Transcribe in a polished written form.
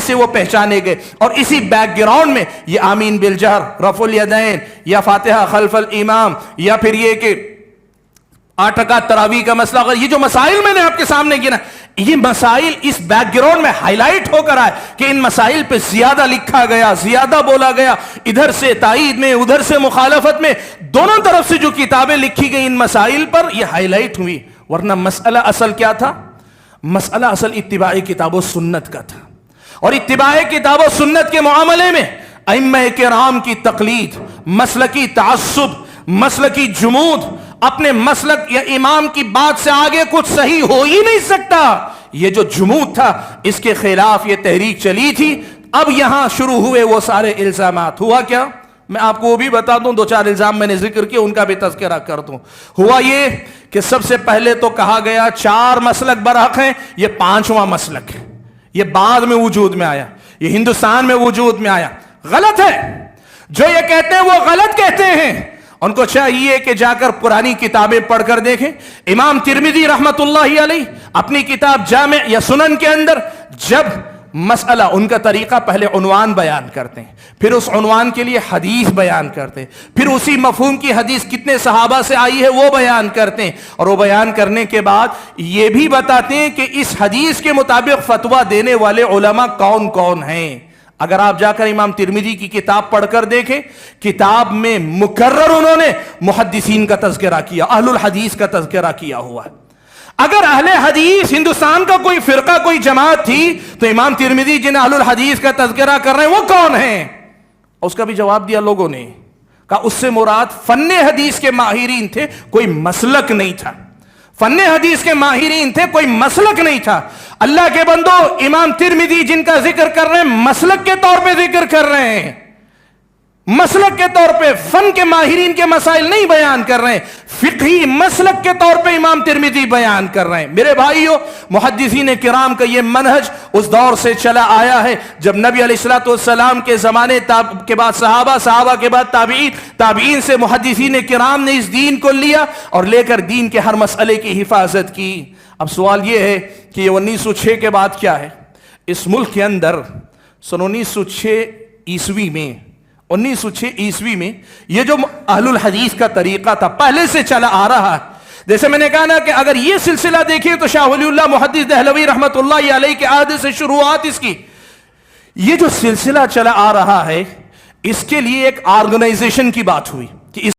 سے وہ پہچانے گئے. اور اسی بیک گراؤنڈ میں یہ آمین بالجہر، رفع الیدین، یا فاتحہ خلف الامام، یا پھر یہ کہ 8 رکعت تراویح کا مسئلہ، یہ جو مسائل میں نے آپ کے سامنے گنا، یہ مسائل اس بیک گراؤنڈ میں ہائی لائٹ ہو کر آئے کہ ان مسائل پہ زیادہ لکھا گیا، زیادہ بولا گیا، ادھر سے تائید میں، ادھر سے مخالفت میں، دونوں طرف سے جو کتابیں لکھی گئی ان مسائل پر یہ ہائی لائٹ ہوئی. ورنہ مسئلہ اصل کیا تھا؟ مسئلہ اصل اتباع کتاب و سنت کا تھا. اور اتباع کتاب و سنت کے معاملے میں ائمہ کرام کی تقلید، مسلکی تعصب، مسلکی جمود، اپنے مسلک یا امام کی بات سے آگے کچھ صحیح ہو ہی نہیں سکتا، یہ جو جمود تھا اس کے خلاف یہ تحریک چلی تھی. اب یہاں شروع ہوئے وہ سارے الزامات. ہوا کیا؟ میں آپ کو وہ بھی بتا دوں، 2-4 الزام میں نے ذکر کیا، ان کا بھی تذکرہ کر دوں. ہوا یہ کہ سب سے پہلے تو کہا گیا 4 مسلک برحق ہیں، یہ 5واں مسلک ہے، یہ بعد میں وجود میں آیا، یہ ہندوستان میں وجود میں آیا. غلط ہے. جو یہ کہتے ہیں وہ غلط کہتے ہیں. ان کو چاہیے کہ جا کر پرانی کتابیں پڑھ کر دیکھیں. امام ترمذی رحمت اللہ علیہ اپنی کتاب جامع یا سنن کے اندر جب مسئلہ، ان کا طریقہ پہلے عنوان بیان کرتے ہیں، پھر اس عنوان کے لیے حدیث بیان کرتے ہیں، پھر اسی مفہوم کی حدیث کتنے صحابہ سے آئی ہے وہ بیان کرتے ہیں، اور وہ بیان کرنے کے بعد یہ بھی بتاتے ہیں کہ اس حدیث کے مطابق فتویٰ دینے والے علماء کون کون ہیں. اگر آپ جا کر امام ترمذی کی کتاب پڑھ کر دیکھیں، کتاب میں مکرر انہوں نے محدثین کا تذکرہ کیا، اہل الحدیث کا تذکرہ کیا ہوا ہے. اگر اہل حدیث ہندوستان کا کوئی فرقہ، کوئی جماعت تھی تو امام ترمذی جن اہل الحدیث کا تذکرہ کر رہے ہیں وہ کون ہیں؟ اس کا بھی جواب دیا لوگوں نے، کہا اس سے مراد فن حدیث کے ماہرین تھے، کوئی مسلک نہیں تھا. فن حدیث کے ماہرین تھے، کوئی مسلک نہیں تھا. اللہ کے بندو، امام ترمذی جن کا ذکر کر رہے ہیں مسلک کے طور پہ ذکر کر رہے ہیں، مسلک کے طور پہ، فن کے ماہرین کے مسائل نہیں بیان کر رہے ہیں، فقہی مسلک کے طور پہ امام ترمذی بیان کر رہے ہیں. میرے بھائیو، محدثین کرام کا یہ منہج اس دور سے چلا آیا ہے جب نبی علیہ الصلوۃ والسلام کے زمانے کے بعد صحابہ کے بعد تابعین سے محدثین کرام نے اس دین کو لیا اور لے کر دین کے ہر مسئلے کی حفاظت کی. اب سوال یہ ہے کہ یہ 1906 کے بعد کیا ہے؟ اس ملک کے اندر سن 1906 عیسوی میں یہ جو اہل الحدیث کا طریقہ تھا پہلے سے چلا آ رہا ہے. جیسے میں نے کہا نا کہ اگر یہ سلسلہ دیکھیں تو شاہ ولی اللہ محدث دہلوی رحمت اللہ علیہ کے عہد سے شروعات اس کی، یہ جو سلسلہ چلا آ رہا ہے اس کے لیے ایک آرگنائزیشن کی بات ہوئی.